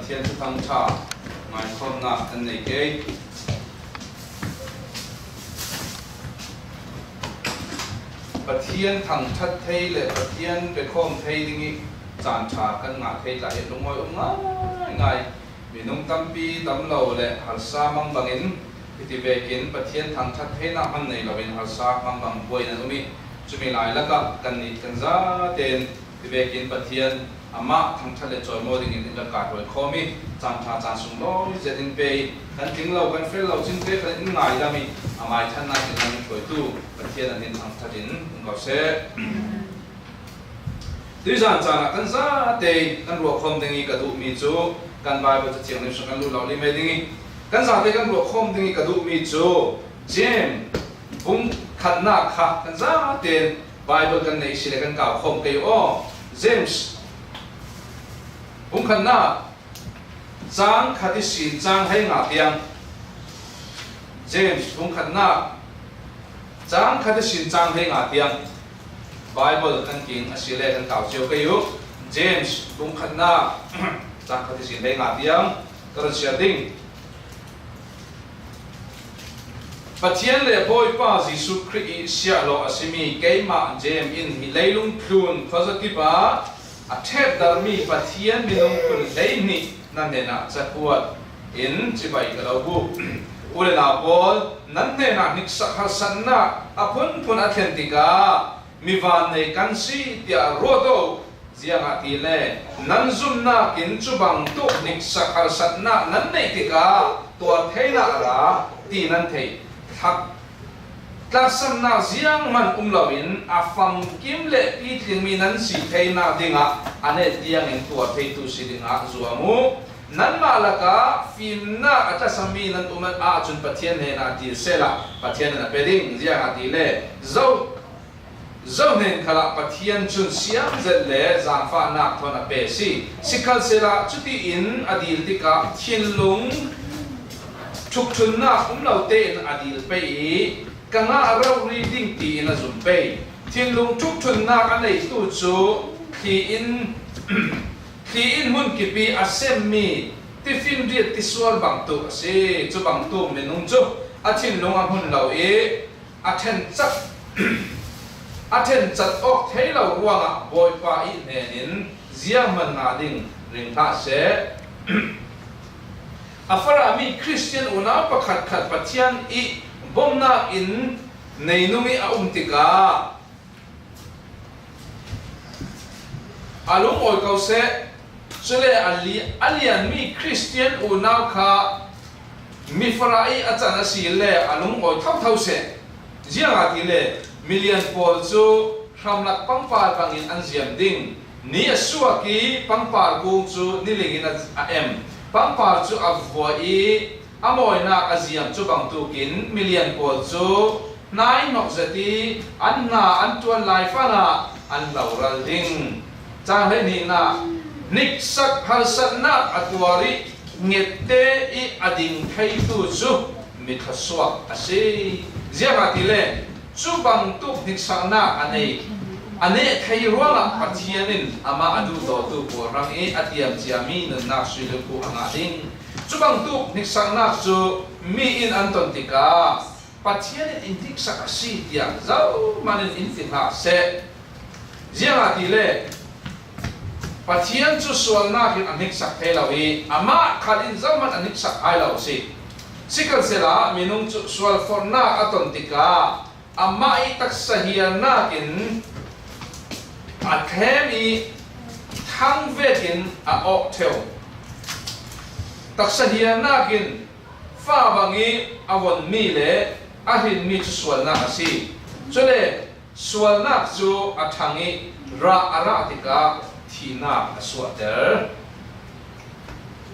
thiên thu thăng cha ngài khom na anh này cái bát thiên thằng thắt thay lệ bát thiên về khom thay đi nghĩ chán cha căn ngã thay lại lúc ngồi ngài vì nông tâm pi tâm lầu lệ hạt sa mang bằng in thì về kiến bát thiên thằng thắt thay na anh này là bên hạt sa mang bằng quay nên umi chúng mình lại là các cần đi cần giá tiền thì về kiến bát thiên ama thằng thắt lệ trôi môi thì những cái cả rồi khó mi chán cha chán sung lo sẽ đến về cần tiếng lâu cần phê lâu xin phê cần ngài ra mi ama thân này thì mình trôi tu bát thiên là nên thằng thắt đến ngọc sẽ tuy rằng cha là cần giá tiền cần ruột không tiếng cái tụ mi chú cần bài bây giờ chuyện này sẽ cần lưu lâu đi mấy tiếng cần giá tiền cần ruột không tiếng cái tụ mi chú James bung khát na khát cần giá tiền bài bây cần này sẽ cần cào không cái ô James bung khát na trang khát đi xin trang hay ngã tiếng James bung khát na trang khát đi xin trang hay ngã tiếng Bible kan king asile kan tau chiu kayu James bung khát na trang khát đi xin hay ngã tiếng kan sia ding Pathian le boy pa Jesu Christ sia lo asimi keima James in hi leilung plun positiva a thep darmi pathian minung kun leini nanena chapuat in chibai kalabu ule na bol nanne na niksa hasanna apun pun authentica mivan ne kansi tia rodo zianga ti le nanzumna kinchubang tu niksa hasanna nanne tika to theina ra ti nan thei thak tlasam na ziang man umlawin afam kim le pi tling mi nan si theina dinga ane tiang in to thei tu si dinga zuamu nan malaka film na atasami nan uman a chun pathian he na ti sela pathian na peding zianga ti le zo nen khala pathian chun siam zet le zangfa na thona pe si sikal sela chuti in adil tika thinlung chuk chun na umlo te in adil pe i kanga raw reading ti na zum pe thinlung chuk chun na anei tu chu thi in mun kipi asem mi ti film riat ti sual bang tu ase chu bang tu menung chu a thinlung a hun lo e a then chat ok thấy là ruộng bồi pa ít nên riêng mình ngã đình ring thả sẽ afara mi Christian una pakhat khat pathian I bomna in nei numi a tika alung oi kau se chule alian mi Christian una kha mi farai achana si le alung oi thau se riêng a ti le million Paul chu ramlak pangpal pangin an ziam ding ni asua ki pangpal kung chu nilingin a em pangpal chu avoi amoi na aziam chu bang tu kin million Paul chu nai nok zati anna antuan lai fanga an laural ding chang le ni na nik sak halsat na atwari ngette I ading thai tu chu mithaswa ase ziama ti le chu bang tu niksana ane thai ruanga pathianin ama adu do tu ko rang e atiam chiami na sui ku anga ding chu bang tu niksana chu mi in anton tika pathianin intik sakasi dia zau manin intikha se zianga ti le pathian chu sualna kin anik sak thelawi ama khalin zaman anik sak ai lo si sikal sela minung chu sual forna aton tika amma I taksahiyan natin at hemi thangvetin a oktel taksahiyan natin fabangi awon mile ahin mi suwal na kasi chole suwal na chu athangi ra aratika thina aswater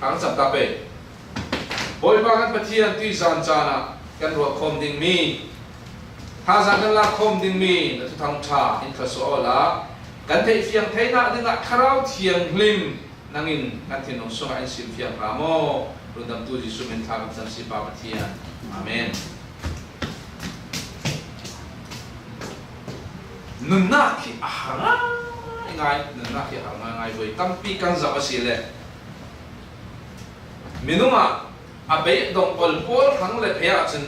ang sabtape boy bagan pathian ti zan chana kan ro khom ding mi ha za kan la khom ding mi na thang tha in thaso la kan thei fiang thei na dinga kharau thiang hlim nangin kan thinong so an sim fiang pa mo rundam tu ji sumen tha kan si pa pathian amen nunna ki ahanga ngai nunna ki ahanga ngai voi tampi kan za asile minunga abe dong ol pol khang le phea chun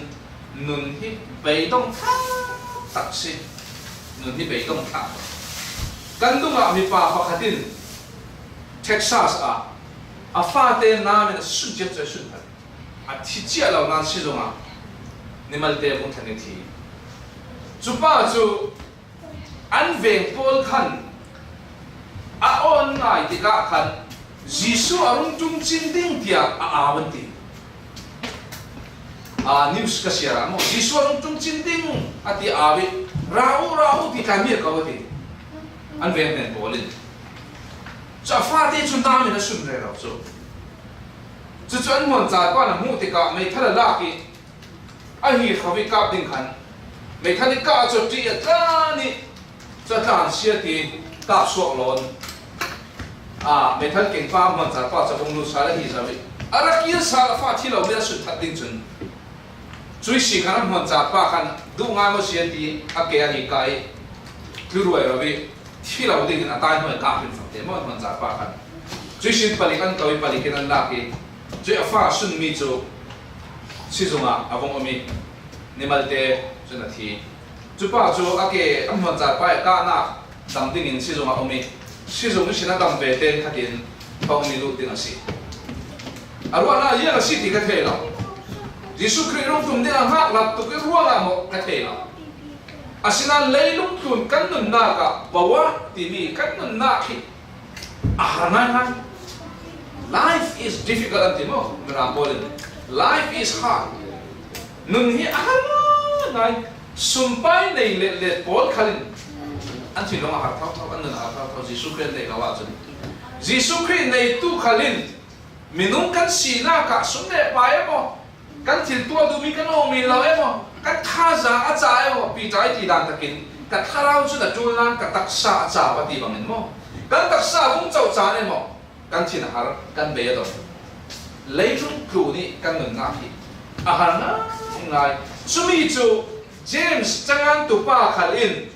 nun hi be dong tha taksi nun hi be dong tha kan dunga mi pa pakhatin Texas a fa te na me sun je che sun a thi chia lo nan si zonga nimal te bung thani thi chu pa chu an veng pol khan a on ngai ti ka khan Jisu arung chung chin ding tia a awan ti a news ka siara mo Jisu arung chung chin ding ati awi rau ti ka mir ka wati an veng nen polin cha fa te chun ta me na sun re lo so chu chuan mon cha kwa na mu ti ka mai thala la ki a hi khawi ka ding khan mai thani ka cho ti a ta ni cha tan sia ti ka so lon mai than keng pa mon cha pa cha bong lu sa la hi sa bi ara ki sa la fa thi lo me sun that ding chun chui si khan mon cha pa khan du nga mo sia ti a ke a hi kai tu ruai ro bi thi lo ding na tai noi ka pin fa te mon cha pa khan chui sin pali kan toi pali ken la ki chui a fa sun mi chu si zonga avong omi nimalte chuna thi chu pa chu ake amhon cha pa ka na dam ding in si zonga omi si zong sina dam ve ten khatin pau mi lu tin asi arwa na ya si ti ka thela Jisu Christ rong tum de ang hak lat tu ke ruwa mo ka thela asina leilung tun kan nun na ka bawa ti mi kan nun na ki ahana life is difficult antimo merabolin life is hard nun hi ahana nai sumpai nei le pol khalin an thi longa har thau an na har thau Jisu Christ nei lawa chun Jisu Christ nei tu khalin minung kan sina ka sunne pae mo kan thil tua du mi kan o mi lawe mo kan kha za a cha mo pi tai ti dan takin ka tharau chu da tulan ka taksa cha pa ti bangin mo kan taksa bung chau cha ne mo kan thin har kan be do leilung ku ni kan nun na hi ahana ngai sumi chu James changan tu pa khalin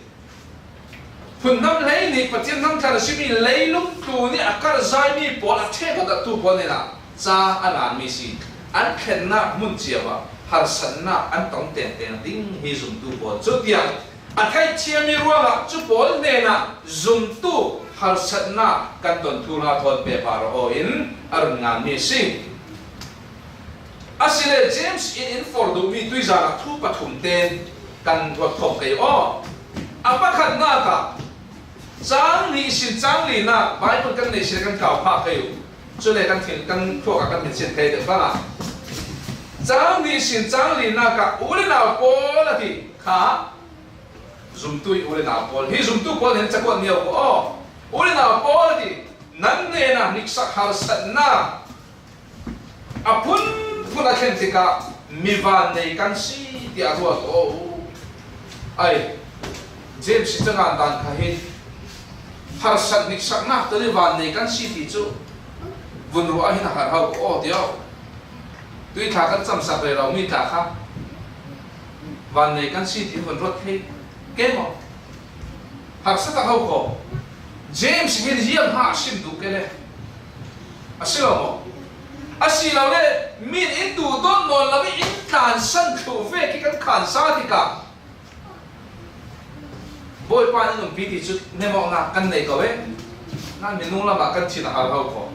phun nam lei ni patien nam thar simi leilung ku ni akar zai mi pol a the ko da tu pol ni na cha alan mi si an khenna mun chiawa har sanna an tong ten ten ding hi zum tu pol chu tiang a khai chiami ruwa chu pol ne na zum tu har sanna kan don thu na thon pe par o in ar ngan mi si asile James in for do mi tu za thu pathum ten kan wa thom kai o apa khat na ka chang ni sin chang li na bible kan nei sin kan kau pha kai chu le kan thil kan thua ka kan min sin kai de ba chang ni sin chang li na ka ule na pol ati kha zum tu ule na pol hi zum tu pol hen chakon niau ko o ule na pol ati nan ne na niksak har sat na apun pula khen tika mi van nei kan si ti a thua o ai James si changan dan kha hin har sat niksak na to ni van nei kan si ti chu vun ru a hin har hau o dio tui tha kan cham sak le ro mi tha kha van nei kan si ti vun rot thei ke mo har sa ta hau ko James hin hiam ha sim du ke le asilo mo asilo le min in du don non la in kan san thu ve ki kan khan sa ti ka boy pa ni pi ti chu ne mo na kan nei ko we nan mi nu la ma kan thi na har hau ko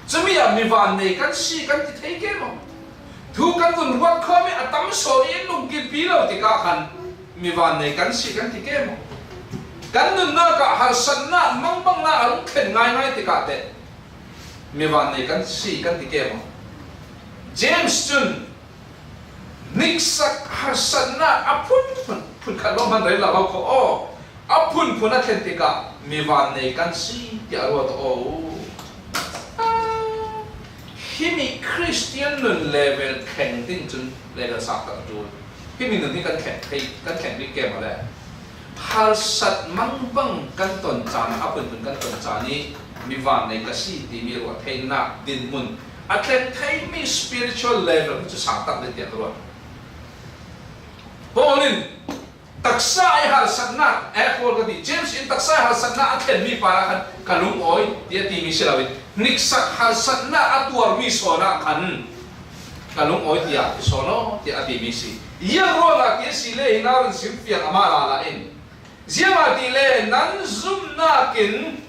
chumi ya mi van nei kan si kan ti thei ke mo thu kan vun wat kho mi atam so in lung ki pi lo ti ka khan mi van nei kan si kan ti ke mo kan nun na ka har san na mang bang na arung khen ngai ngai ti ka te mi van nei kan si kan ti ke mo James chun niksak har san na apun pun kan lo man rei la ko o apun pun a khen ti ka mi van nei kan si ti aro to o himi Christian nun level khen ting chun level sak ta tu himi nun ni kan khen bi ke ma le har sat mang bang kan ton chan apun pun kan ton chan ni mi van nei ka si ti mi ro thei na din mun a khen thei mi spiritual level chu sak tak le ti ro Paulin taksa ai har sat na Paul ka di James in taksa har sat na a khen mi para kan kalung oi dia ti mi silawit niksak hasan na atuar mi sona kan kalung oi dia sono ti ati misi ia rola ke sile hinarin simpiang amala lain ziama dile nan zum na kin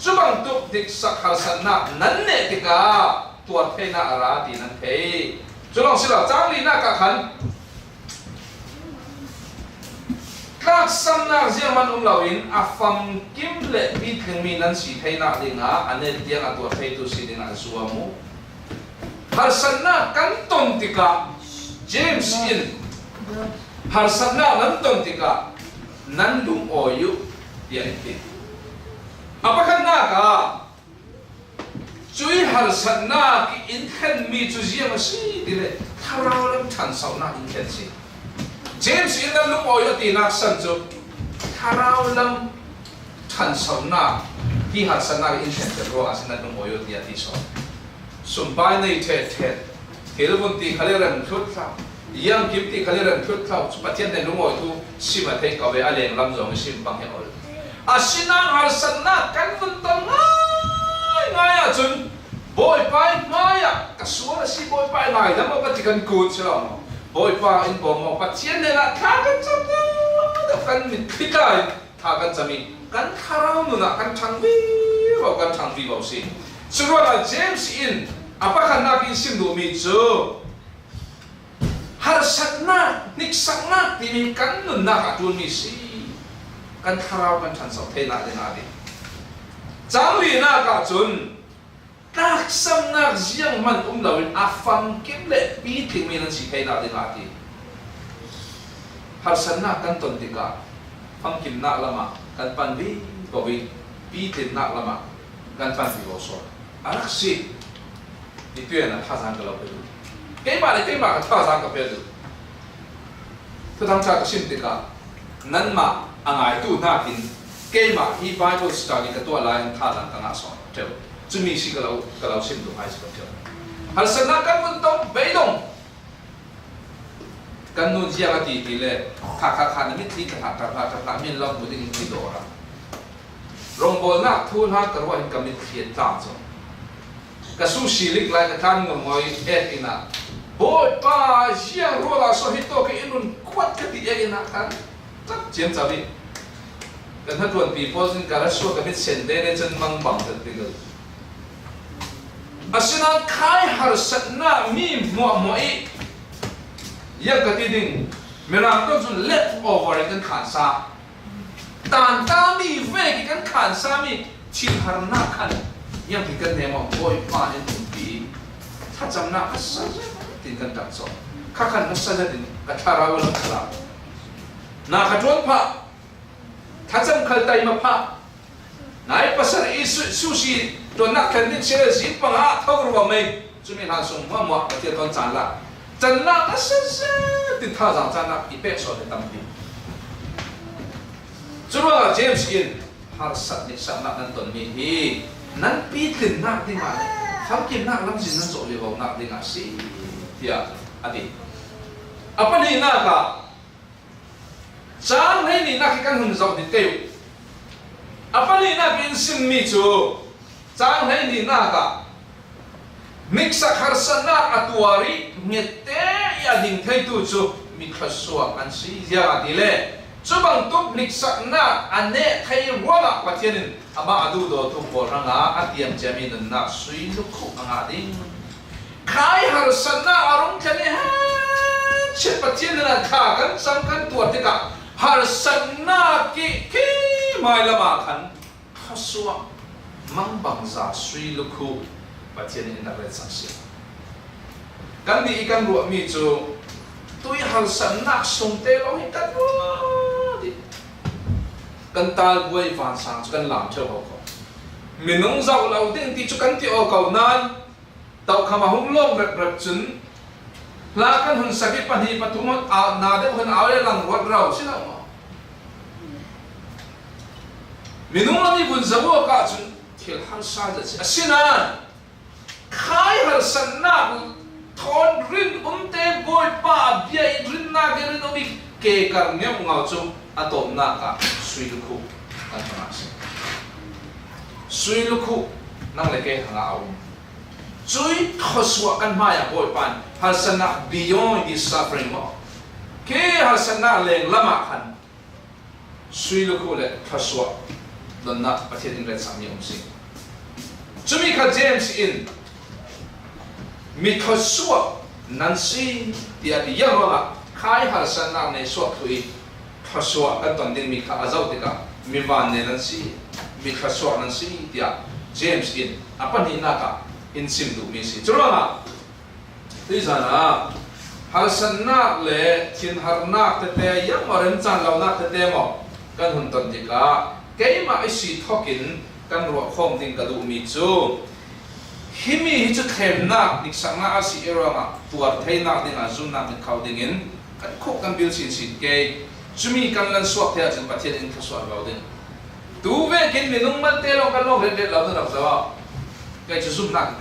subang tuk niksak hasan na nan ne tika tuat pe na ara ti nan pe zulong sila jangli na ka kan các sanh na riêng man lawin afam kim le bi theng mi nan si thei na dinga ane dia na tua thei tu si dinga suamu har sanna kan ton tika James in har sanna nan ton tika nan dum oyu dia ti apakah na ka chui har sanna ki in khen mi chu riêng si dile tharau lam than sau na in khen si James in the look oil ti nak san chu tharau lam than sau na ki har sana in chen te ro asina dum oil ti ati so sumbai nei the telefon ti khaleran thut tha yang kim ti khaleran thut tha pathian ne lung oil tu sima the ka ve aleng lam jong sim bang he ol asina har sana kan fun tam ngai a chun boy pai maya ka suara si boy pai ngai lam ba ti kan ku chlo boy pa in bomo pathian ne la thakan chamna da kan mit khitai thakan chami kan kharau nu na kan thangbi ba kan thangbi ba si surala James in apakah nak in sim do mi chu har sakna nik sakna ti kan nu na ka tun mi si kan kharau kan than sau the na de na de changli na ka chun các sâm nạc riêng man lawin afam kim le pi thing mi nan si thei na ding ati har san na kan ton tika phang kim na lama kan pan vi ko vi pi thing na lama kan pan vi so arak si ni tuyên na tha sang ka lo pe du ke ma ka tha sang ka pe du tu tham cha ka sim tika nan ma angai tu na kin ke ma hi bible study ka to la tha lang ka na so teu chumi si kalau sim du hai so teu hal sana kan mun tong beidong kan nu jia ka ti le kha ni mi ti ka min lam bu ding ti do ra rong bol na thu na ka ro in kam ni thiet ta so ka su si lik lai ka kan ngoi et ina boy pa jia ro la so hito ke inun kwat ka ti e ina kan tak chen cha bi kan ha tuan people sin ka ra so ka bit sen de ne chen mang bang ta ti ga asina khai har satna mi mo e yang ka ti ding meram to chun let over kan khan sa tan ta mi ve ki kan khan sa mi chin har na khan yang ki kan ne mo boy pa en tu bi tha cham na asa tin kan tak so kha khan na sa ja din ka thara wa la na ka ton pha tha cham khal tai ma pha nai pasar isu sushi to nak kan din sele zin pa ha thau ro mai chumi han sung ma mo ka ti ton chan la chan na ka sa tin tha jang chan na i pe so de tam bi chuma James in har sat ni sa na nan ton mi hi nan pi tin na ti ma pham kim na lam jin nan zo le ho na ding a si tia adi apa ni na ka chang hai ni na ki kan hun zo din ke apa ni na bin sim mi chu chang hai ni na ka miksa kharsana atuari ngete ya ding thai tu chu mi khaswa an si ya dile chubang tup niksa na ane thai wala pathianin ama adu do tu poranga atiam jamin na sui lu khu anga ding khai harsana arung thale ha che pathianina tha kan sam kan tu atika harsana ki mai lama khan khaswa mang bang za sui lu khu pathianin na re saksi kan di ikan ru mi chu tui harsana sung te lo hi kan kan tal buai van sang kan lam cheu ho ko minung zau lau ding ti chu kan ti o kau nan tau khama hum lom rep rep chun la kan hun saki pani patumot a na de hun awe lang rot rau sila mo minung lami bun zabo ka chun thil har sa ja asina khai har sanna thon rin te boy pa bia rin na gerin omi ke kar ngem ngau chu atom na ka sui lu khu kan thana se sui lu khu nang le ke hanga au chui khoswa kan maya boy pan hasana beyond this suffering mo ke hasana leng lama khan sui lu ko le khoswa don na pathian in le sami si chumi kha James in mi khoswa nansi dia di yang wa khai hasana ne so thui khoswa kan ton din mi kha azau tika mi van ne nansi mi khoswa nansi dia James in apa ni naka in sim du mi si churanga tizana halsanna le thin harna te yang oren chan lo na te mo kan hun ton tika keima isi thokin kan ro khom ting ka du mi chu himi hi chu khem na nik sanga asi erama tuar theina dinga zumna min khau dingin kan khok kan bil sin sin ke chumi kan lan swak thea chin pathian in khaswa lo din tu ve kin minung man te lo kan lo re de lo na zawa cái chú zoom nát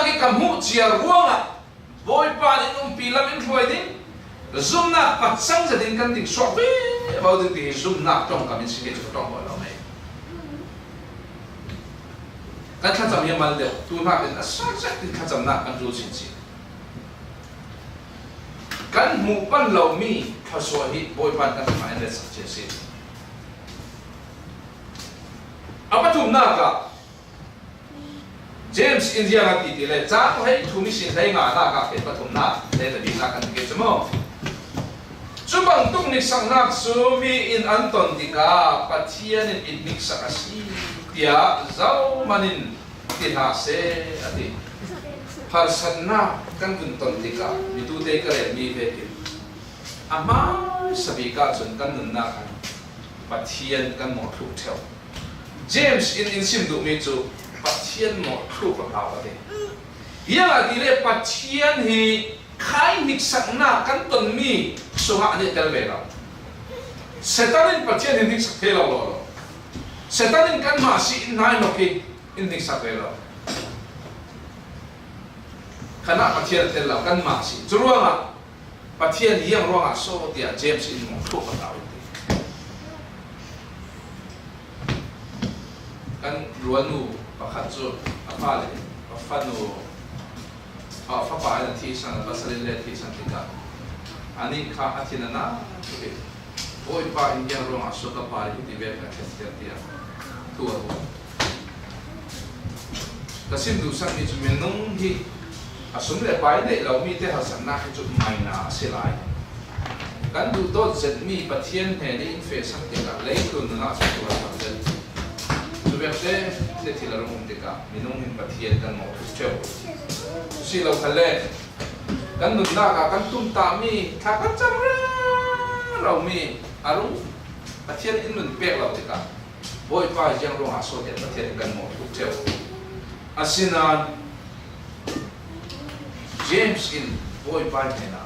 cái kamu chia ruang boy pa ni nung pilam in khoi din zoom nát pat sang za din kan ting swak ve bao din ti zoom nát trong kamin sin ke chu trong bo lo mai kan kha cham yamal de tu na din asak sak din kha cham na kan ru sin sin kan mu pan lo mi kha so hi boy pan kan ma en le sak che sin apa tu na ka James India nga titile cha ko hei thumi sin hei nga na ka ke pathum na le da bi na kan ke chmo chubang tung nik sang nak su mi in anton dika pathian in mik sakasi tia zau manin tina se ati harsanna kan bunton dika mi tu te kare mi ve ke ama sabika chun kan nun na kan pathian kan mo thu theo James in sim du mi chu pathian mo thu pa taw ate yang adile pathian hi khai mik sakna kan ton mi sunga ne tel ve la setanin pathian hi nik sak thela lo setanin kan ma si nai no ki in nik sak ve lo khana pathian tel la kan ma si churuanga pathian yang ronga so tia James in mo thu pa taw kan ruanu pakhat chu apale afanu fa pa na thi san basalin le thi san tika ani kha athina na oi pa india ro aso ka pa ri ti ve ka thestia tia tu ro kasim du sang mi chu menung hi asum le pai de lo mi te hasan na chu mai na selai kan du to zet mi pathian he ni fe sang tika le tu na sa tu ra zet Suberte te thila rum tika minung hin pathian kan mo cheu si lo khale kan nun na ka kan tum ta mi tha kan chang ra ro mi aru pathian in nun pek lo tika boy pa jang ro aso te pathian kan mo cheu asina James in boy pa na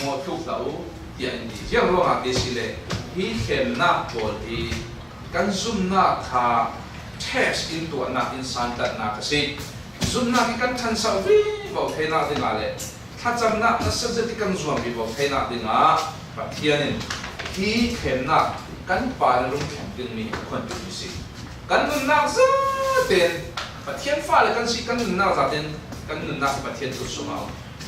mo thuk tau tian di jang ro ha besile hi khem na bol hi kan zoom na kha test into na insan dat na kasi zoom na ki kan than sa vi bo thena de la le tha cham na na subject kan zoom bi bo thena de nga pathian hi khem na kan pa rum khem tin mi kon tu si kan nun na za ten pathian fa le kan si kan nun na za ten kan nun na pathian tu su ma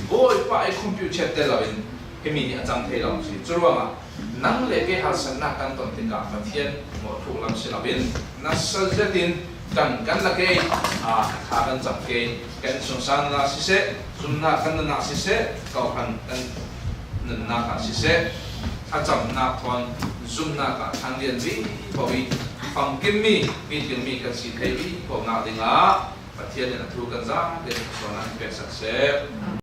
boy pa ai computer te la in kemi ni acham thei lo si churuanga nang le ke hasan na kan ton tika pathian mo thu lam si labin na sajatin kan la ke kha kan cham ke kan sung san na si se sumna kan na si se kau kan nan na ka si se acham na thon zum na ka thang lian vi bowi phang kim mi kan si thei vi ko na dinga pathian na thu kan za de so na pe sak se